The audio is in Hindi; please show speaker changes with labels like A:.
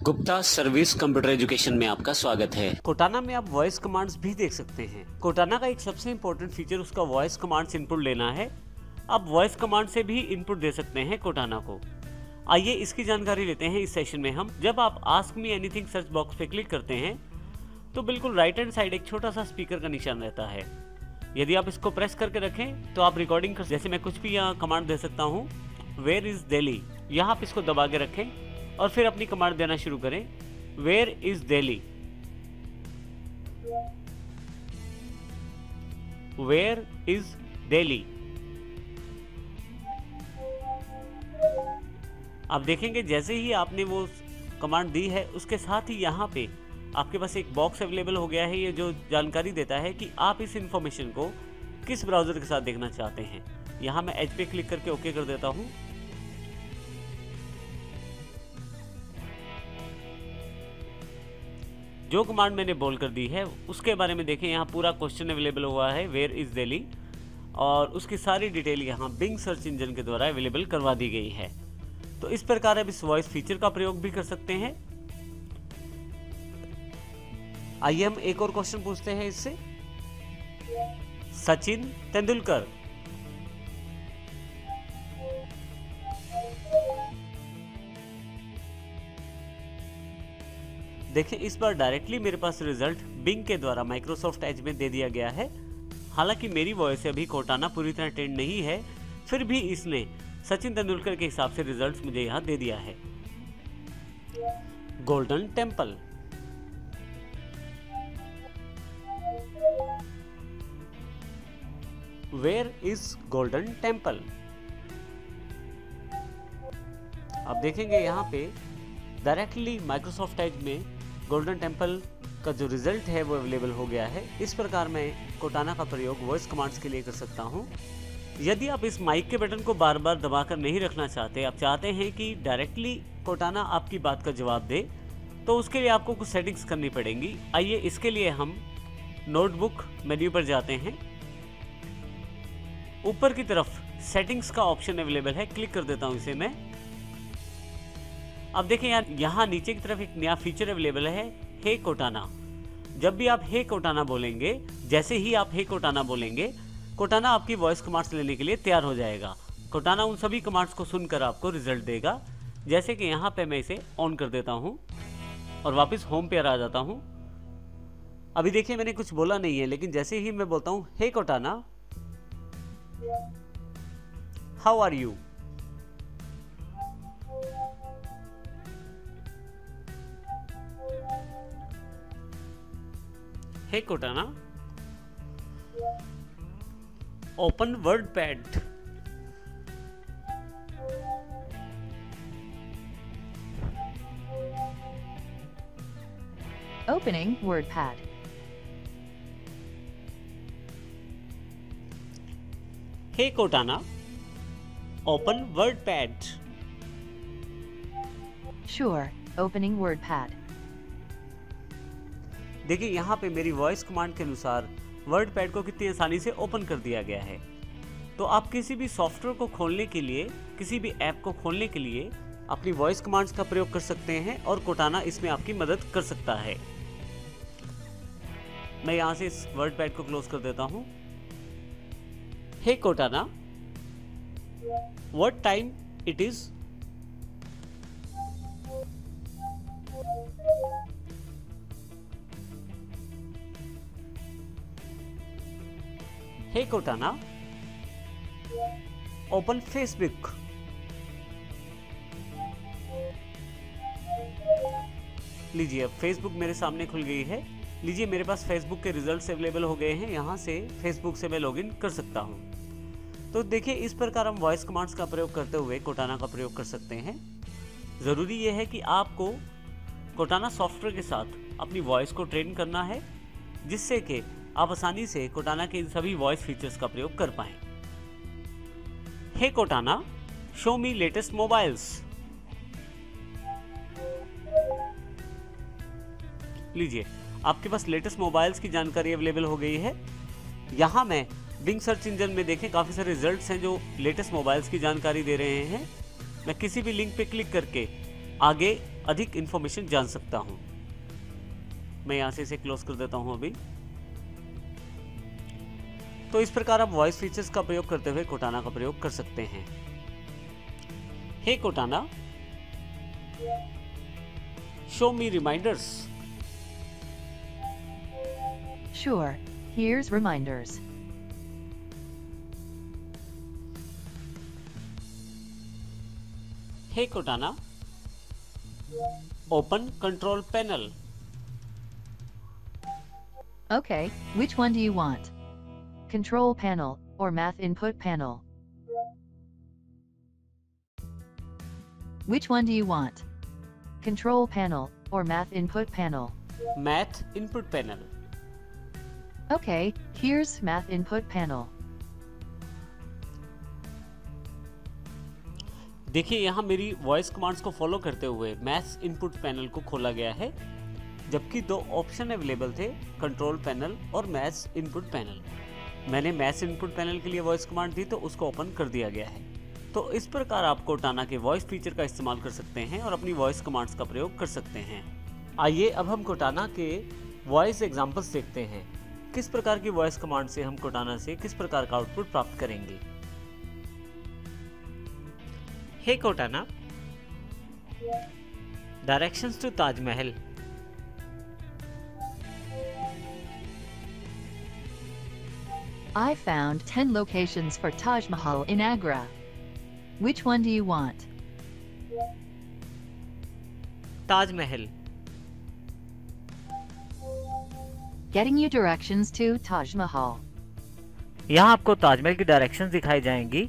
A: गुप्ता सर्विस कंप्यूटर एजुकेशन में आपका स्वागत है।
B: कोटाना में आप वॉइस कमांड्स भी देख सकते हैं। कोटाना का एक सबसे इम्पोर्टेंट फीचर उसका वॉइस कमांड्स इनपुट लेना है। आप वॉइस कमांड से भी इनपुट दे सकते हैं कोटाना को। आइए इसकी जानकारी लेते हैं इस सेशन में हम। जब आप ask me anything search box पे क्लिक करते हैं तो बिल्कुल राइट हैंड साइड एक छोटा सा स्पीकर का निशान रहता है। यदि आप इसको प्रेस करके रखें तो आप रिकॉर्डिंग कर, जैसे मैं कुछ भी यहाँ कमांड दे सकता हूँ, वेयर इज दिल्ली, यहाँ आप इसको दबा के रखें और फिर अपनी कमांड देना शुरू करें, where is Delhi, where is Delhi. आप देखेंगे जैसे ही आपने वो कमांड दी है उसके साथ ही यहाँ पे आपके पास एक बॉक्स अवेलेबल हो गया है, ये जो जानकारी देता है कि आप इस इंफॉर्मेशन को किस ब्राउजर के साथ देखना चाहते हैं। यहाँ मैं एच पे क्लिक करके ओके कर देता हूँ। जो कमांड मैंने बोल कर दी है उसके बारे में देखें, यहाँ पूरा क्वेश्चन अवेलेबल हुआ है, वेयर इज दिल्ली, और उसकी सारी डिटेल यहाँ बिंग सर्च इंजन के द्वारा अवेलेबल करवा दी गई है। तो इस प्रकार आप इस वॉइस फीचर का प्रयोग भी कर सकते हैं। आइए हम एक और क्वेश्चन पूछते हैं इससे। सचिन तेंदुलकर, देखिए इस बार डायरेक्टली मेरे पास रिजल्ट बिंग के द्वारा माइक्रोसॉफ्ट एज में दे दिया गया है। हालांकि मेरी वॉइस से अभी कोटाना पूरी तरह ट्रेंड नहीं है, फिर भी इसने सचिन तेंदुलकर के हिसाब से रिजल्ट्स मुझे यहाँ दे दिया है। Golden temple, where is golden temple. आप देखेंगे यहाँ पे डायरेक्टली माइक्रोसॉफ्ट एज में गोल्डन टेम्पल का जो रिजल्ट है वो अवेलेबल हो गया है। इस प्रकार मैं कोटाना का प्रयोग वॉइस कमांड्स के लिए कर सकता हूँ। यदि आप इस माइक के बटन को बार बार दबाकर नहीं रखना चाहते, आप चाहते हैं कि डायरेक्टली कोटाना आपकी बात का जवाब दे, तो उसके लिए आपको कुछ सेटिंग्स करनी पड़ेंगी। आइए इसके लिए हम नोटबुक मेन्यू पर जाते हैं। ऊपर की तरफ सेटिंग्स का ऑप्शन अवेलेबल है, क्लिक कर देता हूँ इसे मैं। अब देखें यहाँ नीचे की तरफ एक नया फीचर अवेलेबल है, हे कोटाना। जब भी आप हे कोटाना बोलेंगे, जैसे ही आप हे कोटाना बोलेंगे, कोटाना आपकी वॉइस कमांड्स लेने के लिए तैयार हो जाएगा। कोटाना उन सभी कमांड्स को सुनकर आपको रिजल्ट देगा। जैसे कि यहाँ पे मैं इसे ऑन कर देता हूँ और वापस होम पे आ जाता हूँ। अभी देखिए मैंने कुछ बोला नहीं है, लेकिन जैसे ही मैं बोलता हूँ hey Cortana, how are you, hey Cortana, open WordPad,
C: Opening WordPad.
B: Hey Cortana, open WordPad.
C: Sure, opening WordPad.
B: देखिए यहाँ पे मेरी वॉइस कमांड के अनुसार वर्डपैड को कितनी आसानी से ओपन कर दिया गया है। तो आप किसी भी सॉफ्टवेयर को खोलने के लिए, किसी भी ऐप को खोलने के लिए अपनी वॉइस कमांड्स का प्रयोग कर सकते हैं और कोटाना इसमें आपकी मदद कर सकता है। मैं यहाँ से इस वर्डपैड को क्लोज कर देता हूँ। Hey Cortana, what time it is, hey Cortana, open Facebook, लीजिए अब फेसबुक मेरे सामने खुल गई है। लीजिए मेरे पास फेसबुक के रिजल्ट्स अवेलेबल हो गए हैं। यहाँ से फेसबुक से मैं लॉगिन कर सकता हूँ। तो देखिए इस प्रकार हम वॉइस कमांड्स का प्रयोग करते हुए कोटाना का प्रयोग कर सकते हैं। ज़रूरी यह है कि आपको कोटाना सॉफ्टवेयर के साथ अपनी वॉइस को ट्रेन करना है, जिससे कि आप आसानी से कोटाना के इन सभी वॉइस फीचर्स का प्रयोग कर पाएं। Hey Cortana, show me latest mobiles. लीजिए आपके पास लेटेस्ट मोबाइल्स की जानकारी अवेलेबल हो गई है। यहाँ मैं बिंग सर्च इंजन में देखें काफ़ी सारे रिजल्ट्स हैं जो लेटेस्ट मोबाइल्स की जानकारी दे रहे हैं। मैं किसी भी लिंक पे क्लिक करके आगे अधिक इंफॉर्मेशन जान सकता हूं। मैं यहां से इसे क्लोज कर देता हूं अभी। तो इस प्रकार आप वॉइस फीचर्स का प्रयोग करते हुए कोटाना का प्रयोग कर सकते हैं। Hey Cortana, show me reminders.
C: Sure, here's reminders.
B: Hey Cortana, open control panel.
C: Okay, which one do you want? Control panel or math input panel? Which one do you want? Control panel or math input panel?
B: Math input panel.
C: Okay, here's math input panel.
B: देखिए यहाँ मेरी वॉइस कमांड्स को फॉलो करते हुए मैथ्स इनपुट पैनल को खोला गया है, जबकि दो ऑप्शन अवेलेबल थे, कंट्रोल पैनल और मैथ्स इनपुट पैनल। मैंने मैथ्स इनपुट पैनल के लिए वॉइस कमांड दी तो उसको ओपन कर दिया गया है। तो इस प्रकार आप कोटाना के वॉइस फीचर का इस्तेमाल कर सकते हैं और अपनी वॉइस कमांड्स का प्रयोग कर सकते हैं। आइए अब हम कोटाना के वॉइस एग्जांपल्स देखते हैं। किस प्रकार की वॉइस कमांड से हम कोटाना से किस प्रकार का आउटपुट प्राप्त करेंगे। Hey Cortana, directions to Taj Mahal.
C: I found 10 locations for Taj Mahal in Agra. Which one do you want?
B: Taj Mahal.
C: Getting you directions to Taj Mahal.
B: यहाँ आपको ताजमहल की डायरेक्शंस दिखाई जाएंगी।